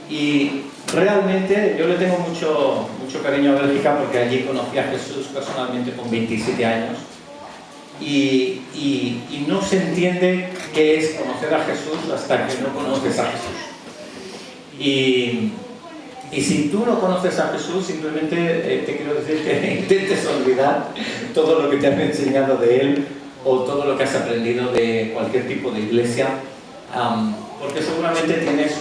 Y realmente yo le tengo mucho cariño a Bélgica porque allí conocí a Jesús personalmente con 27 años y no se entiende qué es conocer a Jesús hasta que no conoces a Jesús. Y si tú no conoces a Jesús, simplemente te quiero decir que intentes olvidar todo lo que te han enseñado de Él o todo lo que has aprendido de cualquier tipo de iglesia, porque seguramente tienes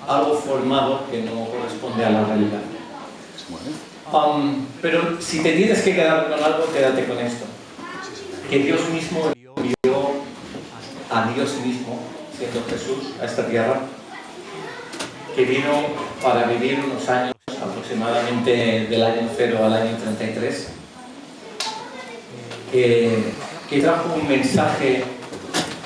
algo formado que no corresponde a la realidad. Pero si te tienes que quedar con algo, quédate con esto. Que Dios mismo envió a Dios mismo, siendo Jesús, a esta tierra, que vino para vivir unos años, aproximadamente del año 0 al año 33, que trajo un mensaje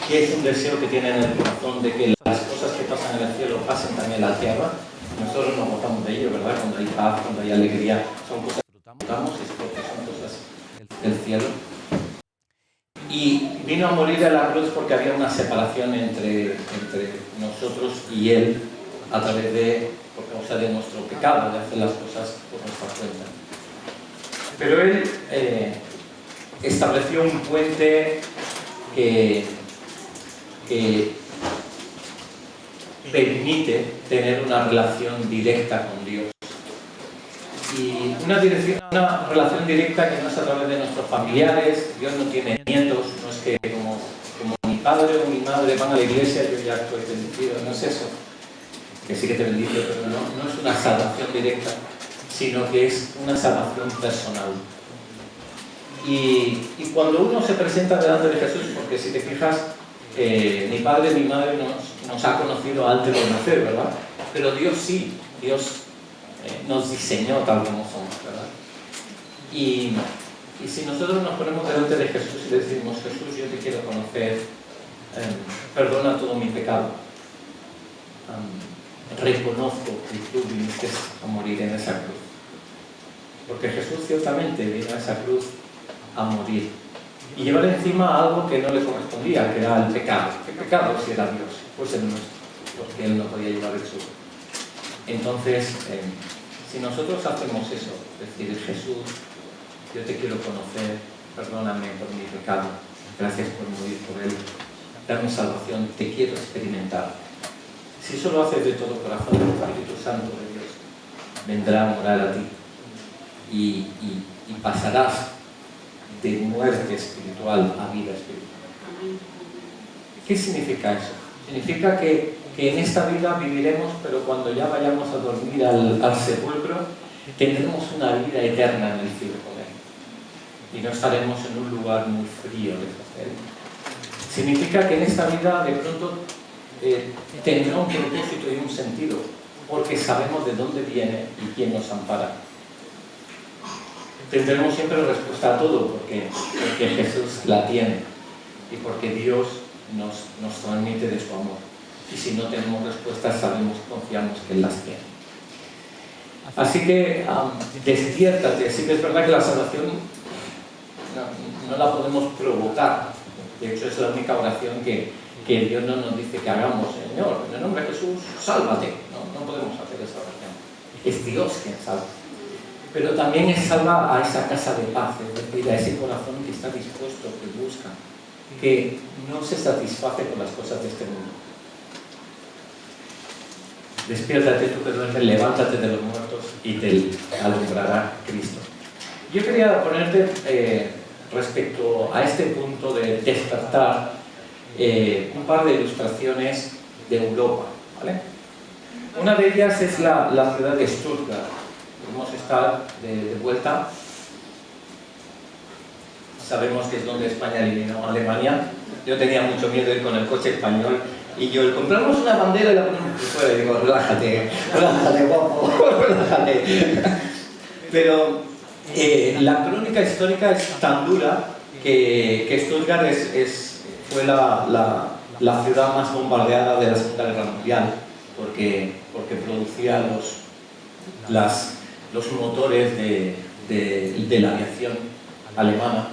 que es un deseo que tiene en el corazón de que las cosas que pasan en el cielo pasen también en la tierra. Nosotros nos gozamos de ello, ¿verdad? Cuando hay paz, cuando hay alegría, son cosas que disfrutamos, es porque son cosas del cielo. Y vino a morir a la cruz porque había una separación entre nosotros y Él a través por causa de nuestro pecado, de hacer las cosas por nuestra cuenta. Pero Él estableció un puente que permite tener una relación directa con Dios. Y una relación directa que no es a través de nuestros familiares. Dios no tiene nietos, no es que como mi padre o mi madre van a la iglesia, yo ya estoy bendecido, no es eso. Que sí que te bendice, pero no es una salvación directa, sino que es una salvación personal. Y cuando uno se presenta delante de Jesús, porque si te fijas, mi padre y mi madre nos ha conocido antes de nacer, ¿verdad? Pero Dios sí, Dios nos diseñó tal como somos, ¿verdad? Y si nosotros nos ponemos delante de Jesús y le decimos, Jesús, yo te quiero conocer, perdona todo mi pecado, reconozco que tú viniste a morir en esa cruz, porque Jesús ciertamente vino a esa cruz a morir y llevar encima algo que no le correspondía, que era el pecado. ¿Qué pecado si era Dios? Pues el nuestro, porque Él no podía llevar el suyo. Entonces, si nosotros hacemos eso, es decir, Jesús, yo te quiero conocer, perdóname por mi pecado, gracias por morir por Él, dame salvación, te quiero experimentar. Si eso lo haces de todo corazón, el Espíritu Santo de Dios vendrá a morar a ti y pasarás de muerte espiritual a vida espiritual. ¿Qué significa eso? Significa que en esta vida viviremos, pero cuando ya vayamos a dormir al sepulcro, tendremos una vida eterna en el cielo con Él. Y no estaremos en un lugar muy frío lejos de Él. Significa que en esta vida de pronto tendrá un propósito y un sentido, porque sabemos de dónde viene y quién nos ampara. Tendremos siempre respuesta a todo, porque Jesús la tiene y porque Dios nos transmite de su amor. Y si no tenemos respuestas, sabemos, confiamos que Él las tiene. Así que despiértate. Sí que es verdad que la salvación no la podemos provocar. De hecho, es la única oración que Dios no nos dice que hagamos. Señor, en el nombre de Jesús, sálvate. No podemos hacer esa oración. Es Dios quien salva. Pero también es salva a esa casa de paz, es decir, a ese corazón que está dispuesto, que busca, que no se satisface con las cosas de este mundo. Despiértate tú que duermes, levántate de los muertos y te alumbrará Cristo. Yo quería ponerte, respecto a este punto de despertar, un par de ilustraciones de Europa, ¿vale? Una de ellas es la ciudad de Stuttgart. Podemos estar de vuelta. Sabemos que es donde España eliminó a Alemania. Yo tenía mucho miedo de ir con el coche español y yo, compramos una bandera y la ponemos por fuera y digo, relájate, guapo, relájate. Pero la crónica histórica es tan dura que Stuttgart fue la ciudad más bombardeada de la Segunda Guerra Mundial, porque producía los motores de la aviación alemana,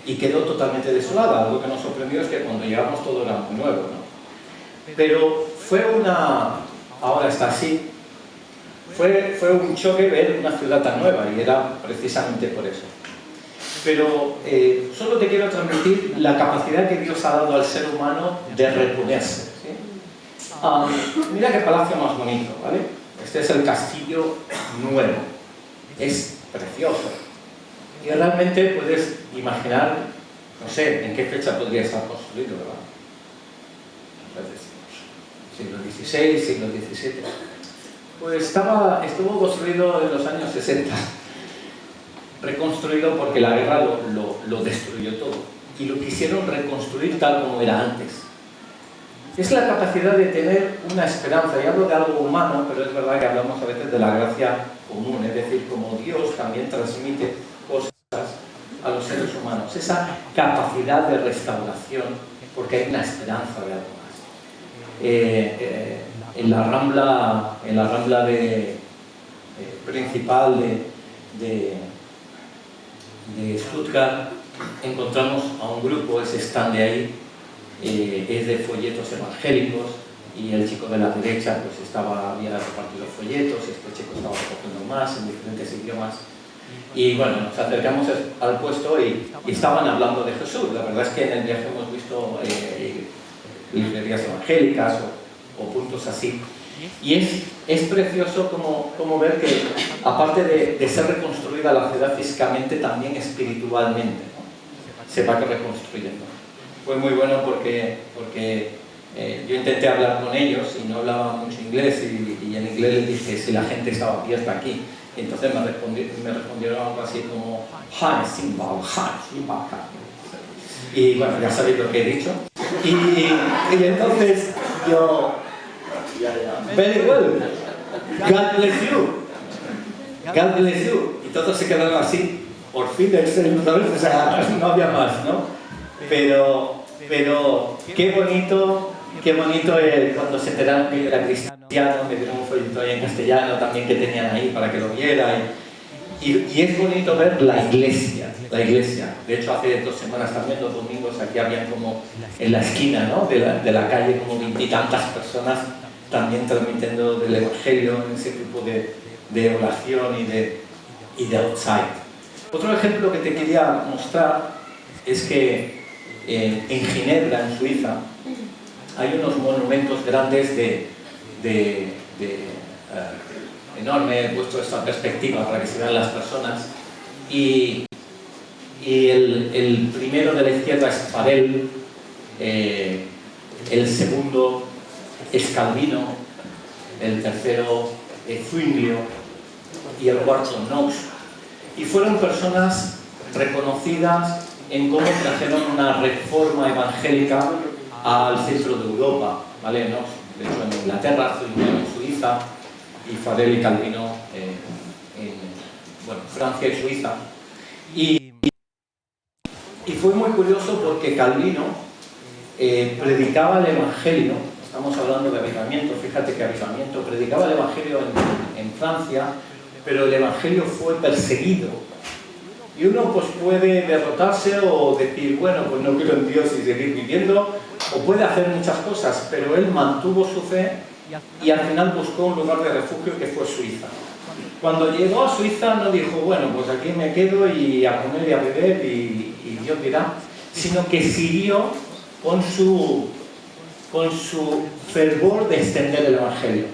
y quedó totalmente desolada. Algo que nos sorprendió es que cuando llegamos todo era muy nuevo, ¿no? Pero fue ahora está así. Fue un choque ver una ciudad tan nueva y era precisamente por eso. Pero solo te quiero transmitir la capacidad que Dios ha dado al ser humano de reponerse. ¿Sí? Mira qué palacio más bonito, ¿vale? Este es el castillo nuevo. Es precioso. Y realmente puedes imaginar, no sé, en qué fecha podría estar construido, ¿verdad? Siglo XVI, siglo XVII. Pues estuvo construido en los años 60, reconstruido porque la guerra lo destruyó todo y lo quisieron reconstruir tal como era antes. Es la capacidad de tener una esperanza, y hablo de algo humano, pero es verdad que hablamos a veces de la gracia común, es decir, como Dios también transmite cosas a los seres humanos, esa capacidad de restauración, porque hay una esperanza de algo más. En la rambla principal de Stuttgart encontramos a un grupo, ese stand de ahí, es de folletos evangélicos, y el chico de la derecha pues había repartido folletos, y este chico estaba recogiendo más en diferentes idiomas. Y bueno, nos acercamos al puesto y estaban hablando de Jesús. La verdad es que en el viaje hemos visto librerías evangélicas o puntos así. Y es precioso como ver que, aparte de ser reconstruida la ciudad físicamente, también espiritualmente, ¿no? Se va reconstruyendo. Fue muy bueno porque yo intenté hablar con ellos y no hablaba mucho inglés, y en inglés les dije si la gente estaba abierta aquí. Y entonces me respondieron algo así como Hi, Simba, Hi, Simba. Y bueno, ya sabéis lo que he dicho. Y entonces yo... Very well. God bless you. God bless you. Y todos se quedaron así. Por fin, ¿sabes? O sea, no había más, ¿no? Pero qué bonito cuando se enteraron que yo era cristiano, me dieron un folleto ahí en castellano también que tenían ahí para que lo viera. Y es bonito ver la iglesia. De hecho, hace 2 semanas también, los domingos, aquí habían como en la esquina, ¿no? de la calle como 20 y tantas personas también transmitiendo del Evangelio en ese tipo de oración y de outside. Otro ejemplo que te quería mostrar es que en Ginebra, en Suiza, hay unos monumentos grandes enorme, he puesto esta perspectiva para que se vean las personas, y el primero de la izquierda es Farel, el segundo es Calvino, el tercero es Zwinglio y el cuarto Knox, y fueron personas reconocidas en cómo trajeron una reforma evangélica al centro de Europa, ¿vale? Knox, de hecho, en Inglaterra, Zwinglio en Suiza, y Farel y Calvino en Francia y Suiza. Y fue muy curioso porque Calvino predicaba el Evangelio, estamos hablando de avivamiento, fíjate que avivamiento, predicaba el Evangelio en Francia, pero el Evangelio fue perseguido. Y uno pues puede derrotarse o decir, bueno, pues no creo en Dios y seguir viviendo, o puede hacer muchas cosas, pero él mantuvo su fe y al final buscó un lugar de refugio que fue Suiza. Cuando llegó a Suiza no dijo, bueno, pues aquí me quedo y a comer y a beber y Dios dirá, sino que siguió con su fervor de extender el Evangelio.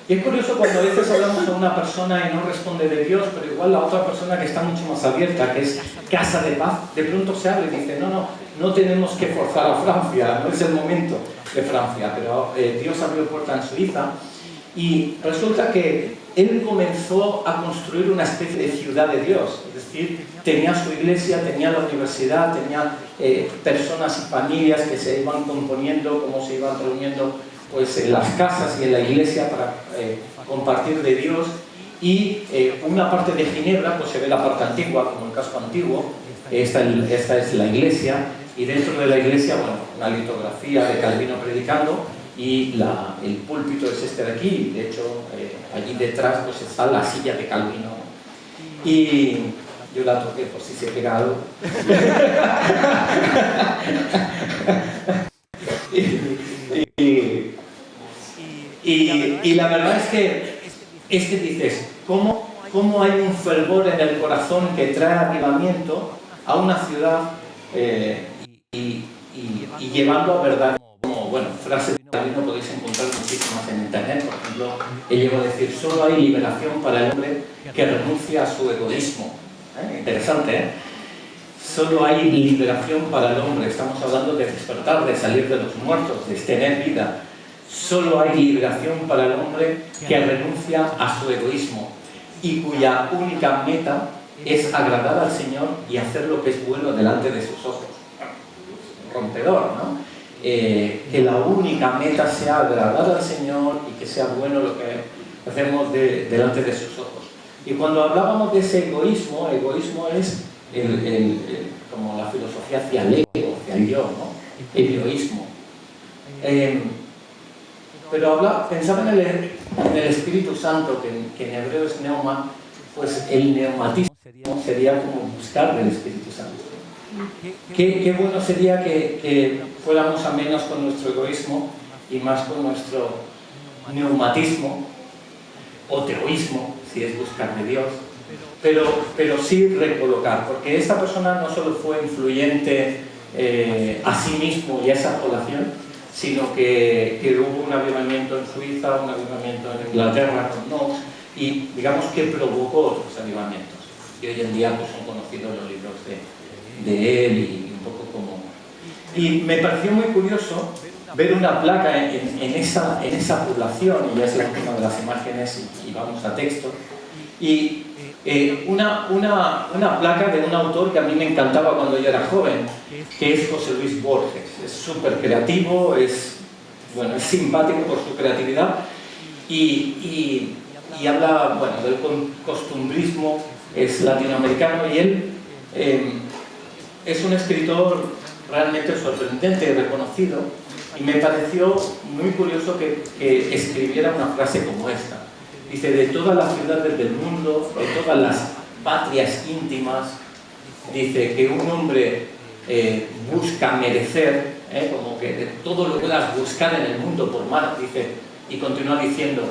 Y es curioso cuando a veces hablamos a una persona y no responde de Dios, pero igual la otra persona que está mucho más abierta, que es Casa de Paz, de pronto se abre y dice, no tenemos que forzar a Francia, no es el momento de Francia, pero Dios abrió puerta en Suiza, y resulta que él comenzó a construir una especie de ciudad de Dios, es decir, tenía su iglesia, tenía la universidad, tenía personas y familias que se iban componiendo, como se iban reuniendo pues, en las casas y en la iglesia para compartir de Dios, y una parte de Ginebra, pues se ve la parte antigua, como el casco antiguo, esta es la iglesia, y dentro de la iglesia, bueno, una litografía de Calvino predicando, y el púlpito es este de aquí, de hecho allí detrás pues está la silla de Calvino, y yo la toqué por si se pega algo. Y la verdad es que dices, ¿cómo hay un fervor en el corazón que trae avivamiento a una ciudad y llevando a verdad? Como, bueno, frases que también no podéis encontrar muchísimas en internet. Por ejemplo, él llegó a decir, solo hay liberación para el hombre que renuncia a su egoísmo. Interesante, ¿eh? Solo hay liberación para el hombre. Estamos hablando de despertar, de salir de los muertos, de tener vida. Solo hay liberación para el hombre que renuncia a su egoísmo y cuya única meta es agradar al Señor y hacer lo que es bueno delante de sus ojos. Rompedor, ¿no? Que la única meta sea agradar al Señor y que sea bueno lo que hacemos delante de sus ojos. Y cuando hablábamos de ese egoísmo, egoísmo es como la filosofía hacia el ego, hacia el yo, ¿no? El egoísmo. Pero pensaba en el Espíritu Santo, que en hebreo es neuma, pues el neumatismo sería como buscar del Espíritu Santo. Qué bueno sería que fuéramos a menos con nuestro egoísmo y más con nuestro neumatismo o teoísmo, si es buscar de Dios, pero sí recolocar, porque esta persona no solo fue influyente a sí mismo y a esa población, sino que hubo un avivamiento en Suiza, un avivamiento en Inglaterra con Knox, y digamos que provocó otros avivamientos. Y hoy en día pues, son conocidos los libros de él y un poco como... Y me pareció muy curioso ver una placa en esa población, y ya es la última de las imágenes y vamos a texto, y una placa de un autor que a mí me encantaba cuando yo era joven, que es José Luis Borges. Es súper creativo, es simpático por su creatividad y habla del costumbrismo, es latinoamericano y él es un escritor realmente sorprendente y reconocido, y me pareció muy curioso que escribiera una frase como esta. Dice, de todas las ciudades del mundo, de todas las patrias íntimas, dice que un hombre busca merecer, como que de todo lo que puedas buscar en el mundo por mar, dice, y continúa diciendo,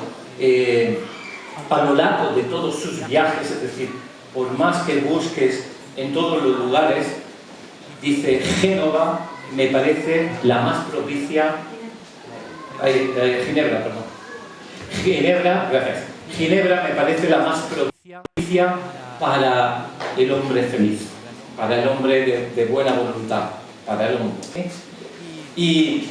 a lo largo de todos sus viajes, es decir, por más que busques en todos los lugares, dice, Génova me parece la más propicia, Ginebra, perdón. Ginebra me parece la más propicia para el hombre feliz, para el hombre de buena voluntad, para el hombre. Y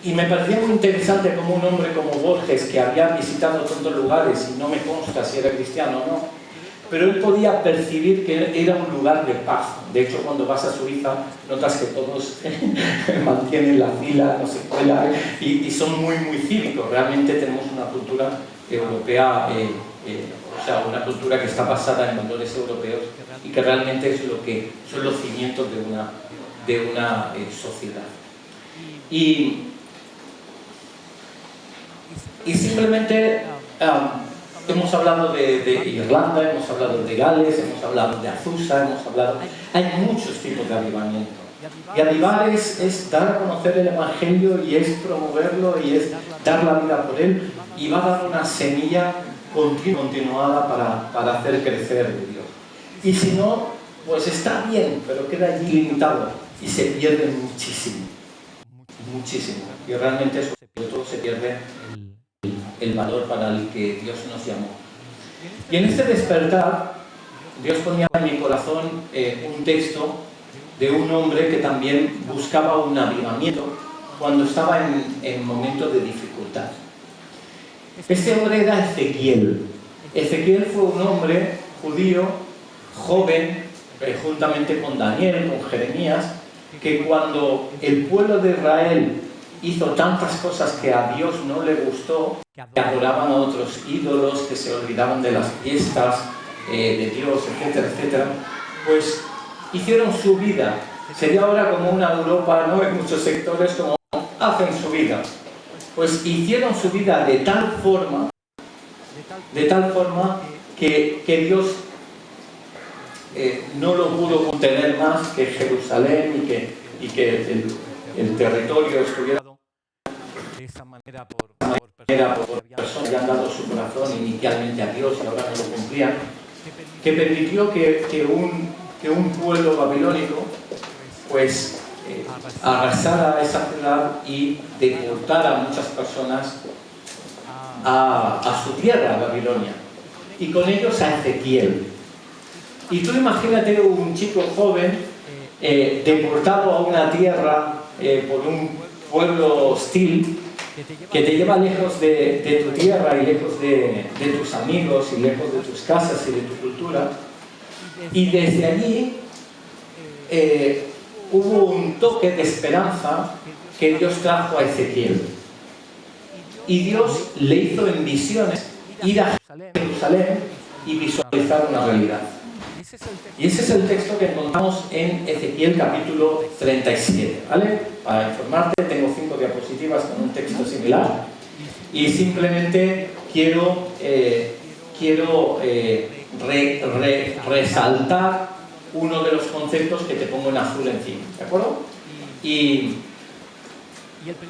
me parecía muy interesante como un hombre como Borges, que había visitado tantos lugares, y no me consta si era cristiano o no, pero él podía percibir que era un lugar de paz. De hecho, cuando vas a Suiza, notas que todos mantienen la fila, no se cuelan, y son muy, muy cívicos. Realmente tenemos una cultura europea, o sea, una cultura que está basada en valores europeos y que realmente es lo que son los cimientos de una sociedad. Y simplemente... hemos hablado de Irlanda, hemos hablado de Gales, hemos hablado de Azusa, hay muchos tipos de avivamiento. Y avivar es dar a conocer el Evangelio, y es promoverlo, y es dar la vida por él, y va a dar una semilla continuada para hacer crecer de Dios. Y si no, pues está bien, pero queda allí limitado y se pierde muchísimo. Muchísimo. Y realmente sobre todo se pierde el valor para el que Dios nos llamó. Y en este despertar, Dios ponía en mi corazón un texto de un hombre que también buscaba un avivamiento cuando estaba en momentos de dificultad. Este hombre era Ezequiel. Ezequiel fue un hombre judío, joven, juntamente con Daniel, con Jeremías, que cuando el pueblo de Israel hizo tantas cosas que a Dios no le gustó, que adoraban a otros ídolos, que se olvidaban de las fiestas de Dios, etcétera, etcétera, pues hicieron su vida. Sería ahora como una Europa, ¿no? En muchos sectores como hacen su vida. Pues hicieron su vida de tal forma que Dios no lo pudo contener más, que Jerusalén y que el territorio estuviera de esa manera por era por personas que han dado su corazón inicialmente a Dios y ahora no lo cumplían, que permitió que un pueblo babilónico pues arrasara esa ciudad y deportara a muchas personas a su tierra, a Babilonia, y con ellos a Ezequiel. Y tú imagínate un chico joven deportado a una tierra por un pueblo hostil que te lleva lejos de tu tierra y lejos de tus amigos y lejos de tus casas y de tu cultura. Y desde allí hubo un toque de esperanza que Dios trajo a Ezequiel. Y Dios le hizo en visiones ir a Jerusalén y visualizar una realidad. Y ese es el texto que encontramos en Ezequiel capítulo 37, ¿vale? Para informarte, tengo 5 diapositivas con un texto similar y simplemente quiero resaltar uno de los conceptos que te pongo en azul encima, ¿de acuerdo? Y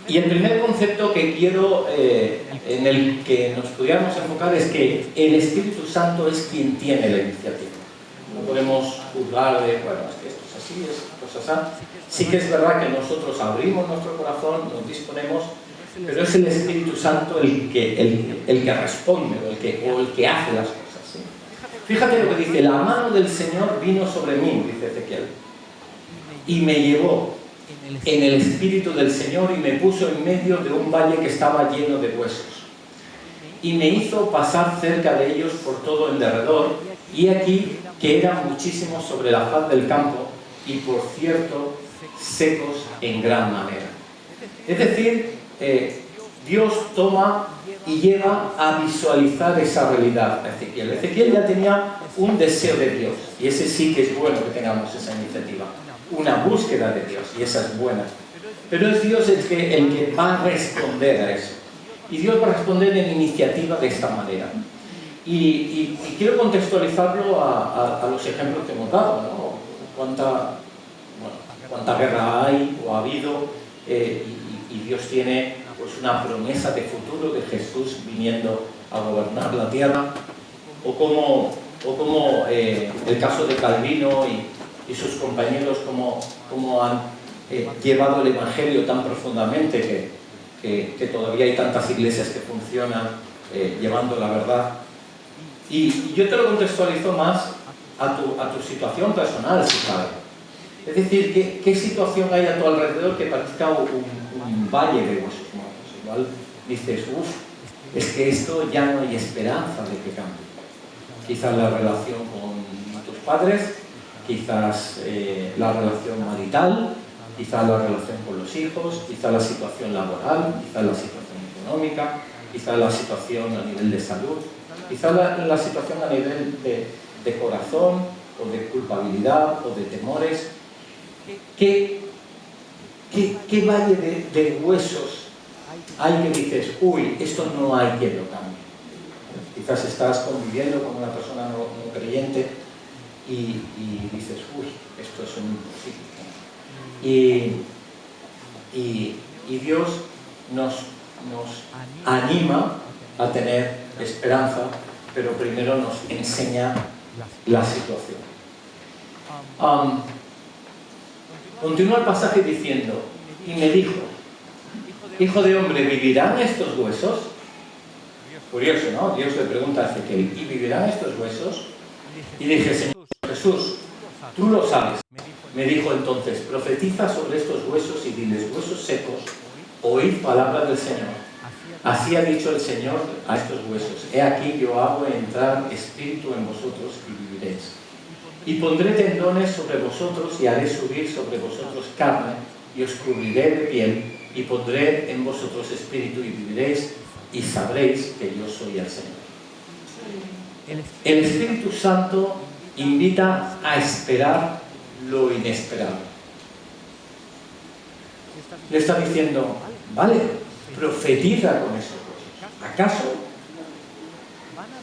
el primer concepto que quiero, en el que nos pudiéramos enfocar, es que el Espíritu Santo es quien tiene la iniciativa. No podemos juzgar de, bueno, es que esto es así, esto es así. Sí que es verdad que nosotros abrimos nuestro corazón, nos disponemos, pero es el Espíritu Santo el que responde o el que hace las cosas, ¿sí? Fíjate lo que dice: la mano del Señor vino sobre mí, dice Ezequiel, y me llevó en el Espíritu del Señor y me puso en medio de un valle que estaba lleno de huesos. Y me hizo pasar cerca de ellos por todo el derredor, y aquí que eran muchísimos sobre la faz del campo, y por cierto, secos en gran manera. Es decir, Dios toma y lleva a visualizar esa realidad a Ezequiel. Ezequiel ya tenía un deseo de Dios, y ese sí que es bueno que tengamos esa iniciativa. Una búsqueda de Dios, y esa es buena. Pero es Dios el que va a responder a eso. Y Dios va a responder en iniciativa de esta manera. Y quiero contextualizarlo a los ejemplos que hemos dado, ¿no? Cuánta guerra hay o ha habido, y Dios tiene pues una promesa de futuro de Jesús viniendo a gobernar la tierra, o como el caso de Calvino y sus compañeros, como han llevado el Evangelio tan profundamente que todavía hay tantas iglesias que funcionan llevando la verdad. Y yo te lo contextualizo más a tu situación personal, si cabe. Es decir, ¿qué situación hay a tu alrededor que parezca un valle de huesos muertos? Igual dices, es que esto ya no hay esperanza de que cambie. Quizás la relación con tus padres, quizás la relación marital, quizás la relación con los hijos, quizás la situación laboral, quizás la situación económica, quizás la situación a nivel de salud, quizás la situación a nivel de corazón o de culpabilidad o de temores. ¿Qué valle de huesos hay que dices, esto no hay quien lo cambie? Quizás estás conviviendo con una persona no creyente y dices, esto es un imposible. Y Dios nos anima a tener esperanza, pero primero nos enseña la situación. Continúa el pasaje diciendo, y me dijo, hijo de hombre, ¿vivirán estos huesos? Curioso, ¿no? Dios le pregunta a Ezequiel, ¿y vivirán estos huesos? Y dije, Señor Jesús, tú lo sabes. Me dijo entonces, profetiza sobre estos huesos y diles, huesos secos, oíd palabra del Señor. Así ha dicho el Señor a estos huesos, he aquí yo hago entrar espíritu en vosotros y viviréis. Y pondré tendones sobre vosotros y haré subir sobre vosotros carne y os cubriré de piel y pondré en vosotros espíritu y viviréis y sabréis que yo soy el Señor. El Espíritu Santo invita a esperar lo inesperado. Le está diciendo, vale, profetiza con esos huesos. ¿Acaso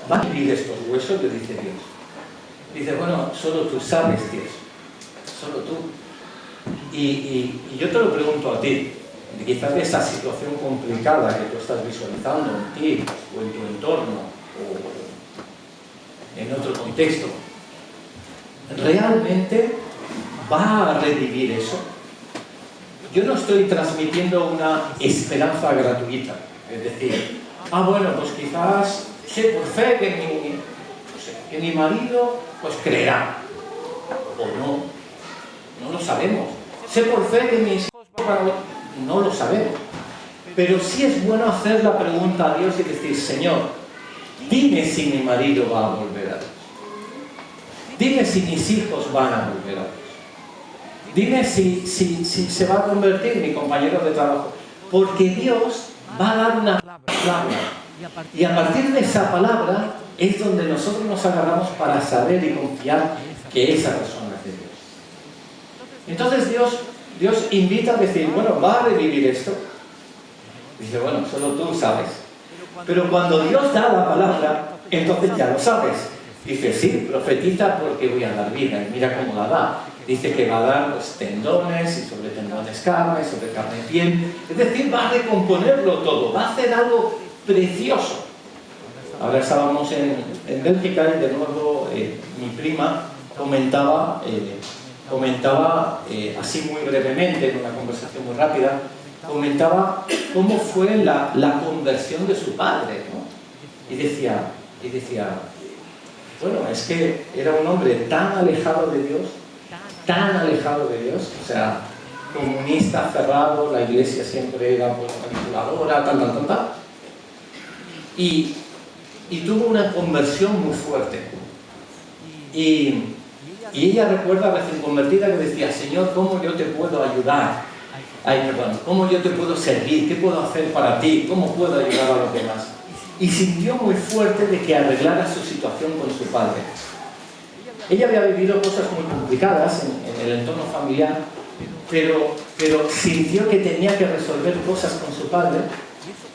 van a vivir estos huesos? Le dice Dios. Dice, bueno, solo tú sabes, Dios. Solo tú. Y yo te lo pregunto a ti. quizás de esa situación complicada que tú estás visualizando en ti o en tu entorno o en otro contexto, ¿realmente va a revivir eso? Yo no estoy transmitiendo una esperanza gratuita, es decir, bueno, pues quizás sé por fe que mi marido pues creerá, o no lo sabemos. Sé por fe que mis hijos no lo sabemos. Pero sí es bueno hacer la pregunta a Dios y decir, Señor, dime si mi marido va a volver a Dios. Dime si mis hijos van a volver a Dios. Dime si se va a convertir mi compañero de trabajo. Porque Dios va a dar una palabra. Y a partir de esa palabra es donde nosotros nos agarramos para saber y confiar que esa persona es de Dios. Entonces Dios invita a decir, bueno, ¿va a revivir esto? Dice, bueno, solo tú sabes. Pero cuando Dios da la palabra, entonces ya lo sabes. Dice, sí, profetiza porque voy a dar vida. Y mira cómo la da. Dice que va a dar los tendones y sobre tendones carne, sobre carne piel. Es decir, va a recomponerlo todo. Va a hacer algo precioso. Ahora estábamos en Bélgica y de nuevo mi prima comentaba así muy brevemente, en una conversación muy rápida, comentaba cómo fue la conversión de su padre, ¿no? Y decía, bueno, es que era un hombre tan alejado de Dios, o sea, comunista, cerrado, la iglesia siempre era pues, manipuladora, tal. Y tuvo una conversión muy fuerte. Y ella recuerda recién convertida que decía, Señor, ¿cómo yo te puedo ayudar? ¿Cómo yo te puedo servir? ¿Qué puedo hacer para ti? ¿Cómo puedo ayudar a los demás? Y sintió muy fuerte de que arreglara su situación con su padre. Ella había vivido cosas muy complicadas en el entorno familiar, pero sintió que tenía que resolver cosas con su padre,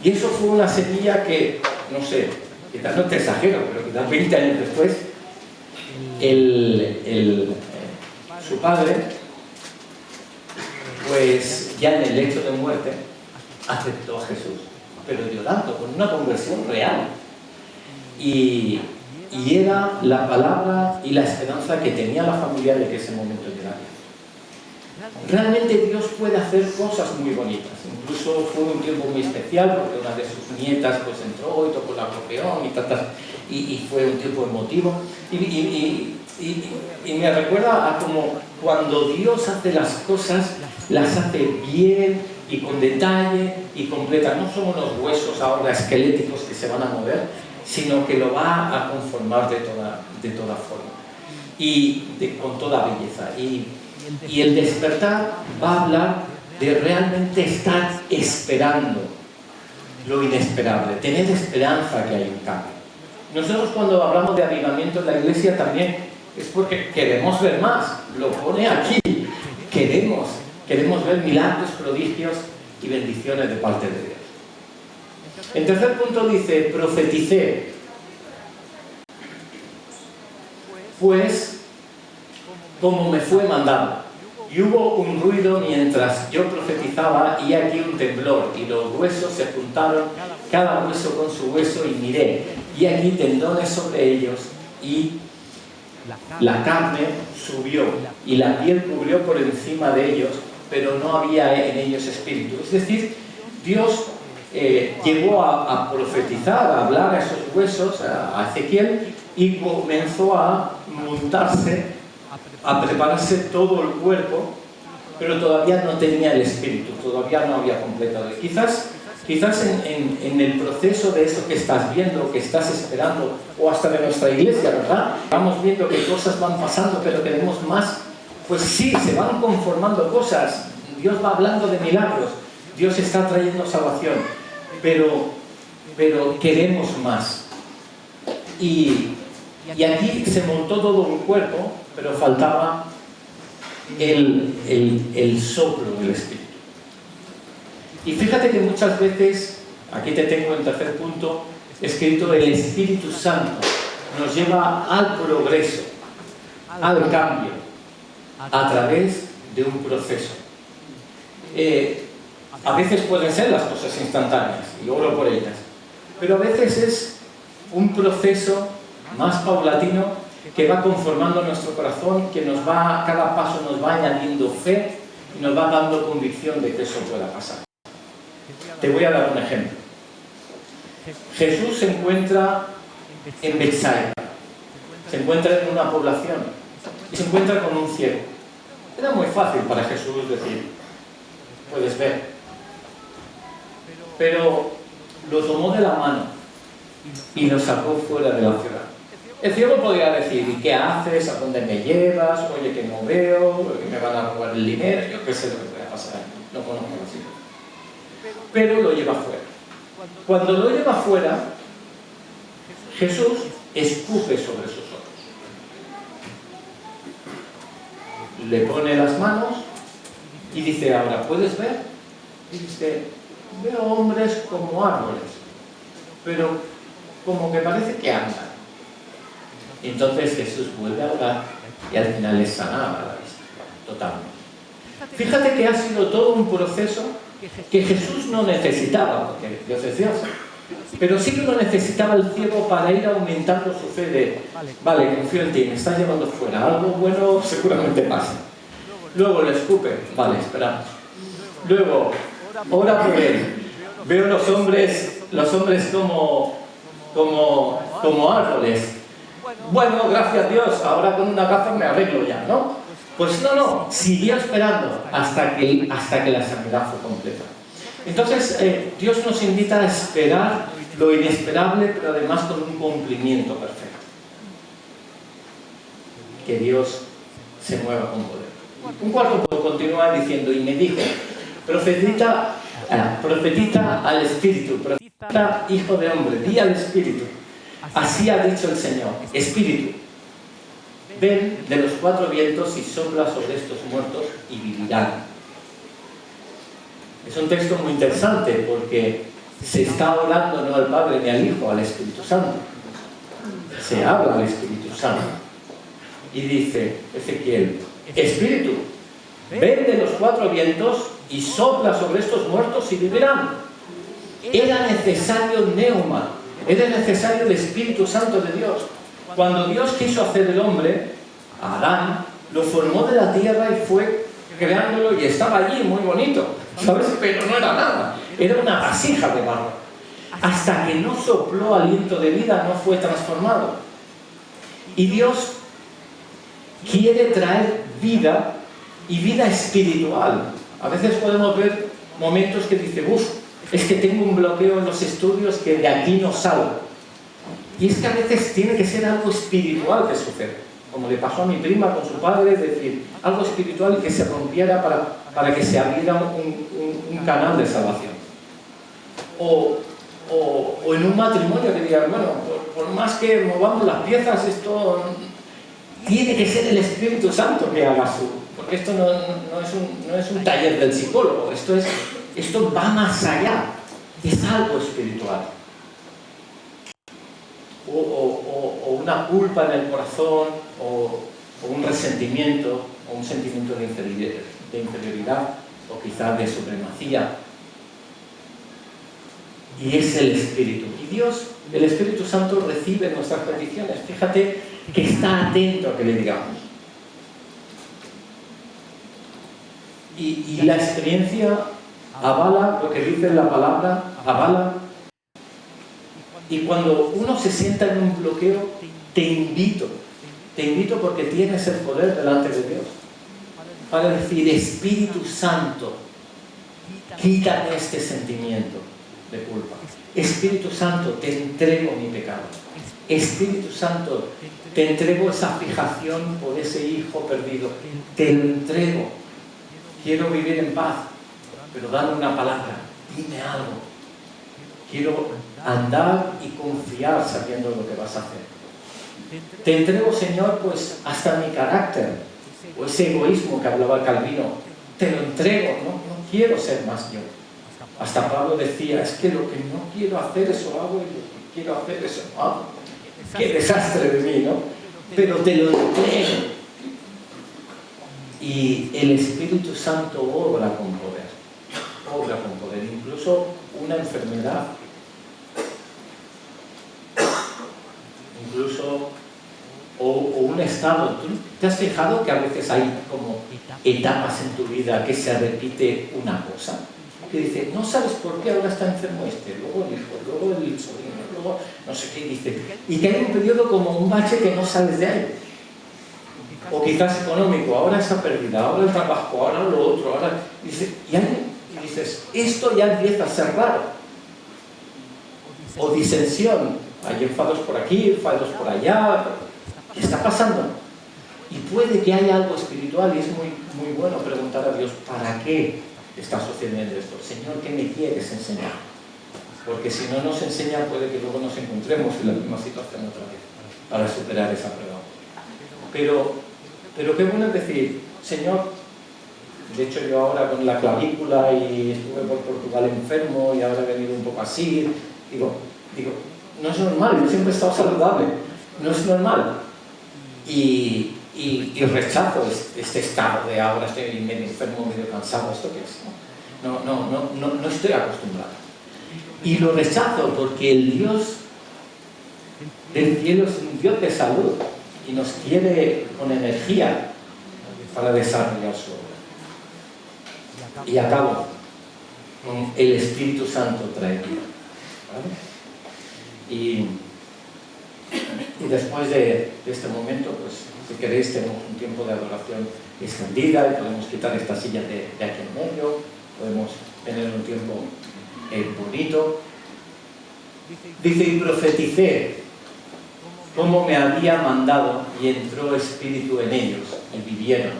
y eso fue una semilla que, no sé, quizás no te exagero, pero quizás 20 años después, su padre, pues ya en el lecho de muerte, aceptó a Jesús, pero llorando, con una conversión real. Y era la palabra y la esperanza que tenía la familia de que ese momento llegara. Realmente Dios puede hacer cosas muy bonitas. Incluso fue un tiempo muy especial porque una de sus nietas pues entró y tocó el acordeón y fue un tiempo emotivo. Y me recuerda a como cuando Dios hace las cosas, las hace bien y con detalle y completa. No son unos huesos ahora esqueléticos que se van a mover, sino que lo va a conformar de toda forma y con toda belleza. Y el despertar va a hablar de realmente estar esperando lo inesperable, tener esperanza que hay un cambio. Nosotros cuando hablamos de avivamiento en la iglesia también es porque queremos ver más, lo pone aquí, queremos ver milagros, prodigios y bendiciones de parte de Dios. En tercer punto dice, profeticé, pues como me fue mandado. Y hubo un ruido mientras yo profetizaba, y aquí un temblor, y los huesos se juntaron, cada hueso con su hueso, y miré, y aquí tendones sobre ellos, y la carne subió, y la piel cubrió por encima de ellos, pero no había en ellos espíritu. Es decir, Dios llegó a profetizar, a hablar a esos huesos, a Ezequiel, y comenzó a montarse, a prepararse todo el cuerpo, pero todavía no tenía el espíritu, todavía no había completado. Y quizás en el proceso de eso que estás viendo, que estás esperando, o hasta de nuestra iglesia, ¿verdad? Vamos viendo que cosas van pasando, pero queremos más. Pues sí, se van conformando cosas, Dios va hablando de milagros, Dios está trayendo salvación, pero queremos más. Y aquí se montó todo un cuerpo, pero faltaba el soplo del Espíritu. Y fíjate que muchas veces, aquí te tengo en tercer punto, escrito, el Espíritu Santo nos lleva al progreso, al cambio, a través de un proceso. A veces pueden ser las cosas instantáneas y oro por ellas, pero a veces es un proceso más paulatino que va conformando nuestro corazón, que cada paso nos va añadiendo fe y nos va dando convicción de que eso pueda pasar. Te voy a dar un ejemplo. Jesús se encuentra en Betsaida, se encuentra en una población y se encuentra con un ciego. Era muy fácil para Jesús decir, puedes ver. Pero lo tomó de la mano y lo sacó fuera de la ciudad. El ciego podría decir, ¿y qué haces? ¿A dónde me llevas? Oye, que no veo, que me van a robar el dinero, yo qué sé lo que pueda pasar, no conozco la situación. Pero lo lleva fuera. Cuando lo lleva fuera, Jesús escupe sobre sus ojos. Le pone las manos y dice, ahora, ¿puedes ver? Y dice, veo hombres como árboles, pero como que parece que andan. Y entonces Jesús vuelve a orar y al final les sanaba la vista, totalmente. Fíjate que ha sido todo un proceso que Jesús no necesitaba, porque Dios es Dios, pero sí que lo necesitaba el ciego para ir aumentando su fe de, vale, confío en ti, me estás llevando fuera, algo bueno seguramente pasa. Luego le escupe, vale, esperamos. Luego, ora por él, veo los hombres como árboles. Bueno, gracias a Dios, ahora con una gafa me arreglo ya, ¿no? Pues no, siguió esperando hasta que la sanidad fue completa. Entonces, Dios nos invita a esperar lo inesperable, pero además con un cumplimiento perfecto. Que Dios se mueva con poder. Un cuarto punto continúa diciendo, y me dijo, profetiza al Espíritu, profetiza, hijo de hombre, di al Espíritu. Así ha dicho el Señor, Espíritu, ven de los cuatro vientos y sopla sobre estos muertos y vivirán. Es un texto muy interesante porque se está orando no al Padre ni al Hijo, al Espíritu Santo. Se habla al Espíritu Santo. Y dice Ezequiel, Espíritu, ven de los cuatro vientos y sopla sobre estos muertos y vivirán. Era necesario neuma, era necesario el Espíritu Santo de Dios. Cuando Dios quiso hacer el hombre, a Adán, lo formó de la tierra y fue creándolo y estaba allí muy bonito, ¿sabes? Pero no era nada, era una vasija de barro. Hasta que no sopló aliento de vida, no fue transformado. Y Dios quiere traer vida y vida espiritual. A veces podemos ver momentos que dice, es que tengo un bloqueo en los estudios que de aquí no salgo. Y es que a veces tiene que ser algo espiritual que sucede, como le pasó a mi prima con su padre, es decir, algo espiritual que se rompiera para que se abriera un canal de salvación. O en un matrimonio que diga, bueno, por más que movamos las piezas, esto tiene que ser el Espíritu Santo que haga porque esto no es un taller del psicólogo, esto va más allá, es algo espiritual. O una culpa en el corazón, o un resentimiento, o un sentimiento de inferioridad, o quizás de supremacía. Y es el Espíritu. Y Dios, el Espíritu Santo, recibe nuestras peticiones. Fíjate que está atento a que le digamos. Y la experiencia avala lo que dice la palabra, avala. Y cuando uno se sienta en un bloqueo, te invito porque tienes el poder delante de Dios para decir, Espíritu Santo, quítame este sentimiento de culpa. Espíritu Santo, te entrego mi pecado. Espíritu Santo, te entrego esa fijación por ese hijo perdido. Te lo entrego. Quiero vivir en paz, pero dame una palabra, dime algo. Quiero andar y confiar sabiendo lo que vas a hacer. Te entrego, Señor, pues hasta mi carácter, o ese egoísmo que hablaba Calvino, te lo entrego, no quiero ser más yo. Hasta Pablo decía, es que lo que no quiero hacer eso hago y lo que quiero hacer eso no hago. Qué desastre de mí, ¿no? Pero te lo entrego. Y el Espíritu Santo obra con poder. obra con poder, incluso una enfermedad, incluso o un estado. ¿Tú te has fijado que a veces hay como etapas en tu vida que se repite una cosa? Que dice, no sabes por qué ahora está enfermo luego el hijo, luego el sobrino, luego no sé qué, dice. Y que hay un periodo como un bache que no sales de ahí. O quizás económico, ahora esa pérdida, ahora el trabajo, ahora lo otro, ahora... Dice, y dices, esto ya empieza a ser raro. O disensión, hay enfados por aquí, enfados por allá. ¿Qué está pasando? Y puede que haya algo espiritual y es muy bueno preguntar a Dios, ¿para qué está sucediendo esto? Señor, ¿qué me quieres enseñar? Porque si no nos enseña, puede que luego nos encontremos en la misma situación otra vez para superar esa prueba. Pero qué bueno es decir, Señor, de hecho yo ahora con la clavícula y estuve por Portugal enfermo y ahora he venido un poco así, digo, no es normal, yo siempre he estado saludable, no es normal. Y rechazo este estado de ahora estoy medio enfermo, medio cansado, ¿esto qué es? No estoy acostumbrado. Y lo rechazo porque el Dios del cielo es un Dios de salud y nos quiere con energía para desarrollar su obra. Y acabo. El Espíritu Santo trae vida. ¿Vale? Y después de este momento, pues si queréis tenemos un tiempo de adoración extendida y podemos quitar esta silla de aquí en medio, podemos tener un tiempo bonito. Dice, y profeticé como me había mandado, y entró espíritu en ellos, y vivieron,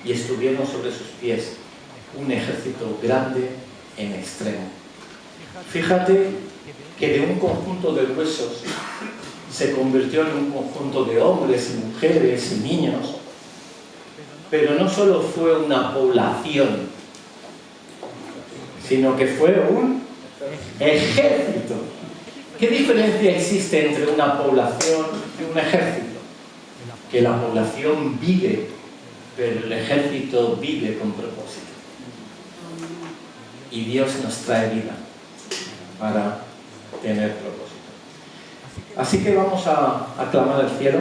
y estuvieron sobre sus pies un ejército grande en extremo. Fíjate que de un conjunto de huesos se convirtió en un conjunto de hombres y mujeres y niños, pero no solo fue una población, sino que fue un ejército. ¿Qué diferencia existe entre una población y un ejército? Que la población vive, pero el ejército vive con propósito. Y Dios nos trae vida para tener propósito. Así que vamos a clamar al cielo.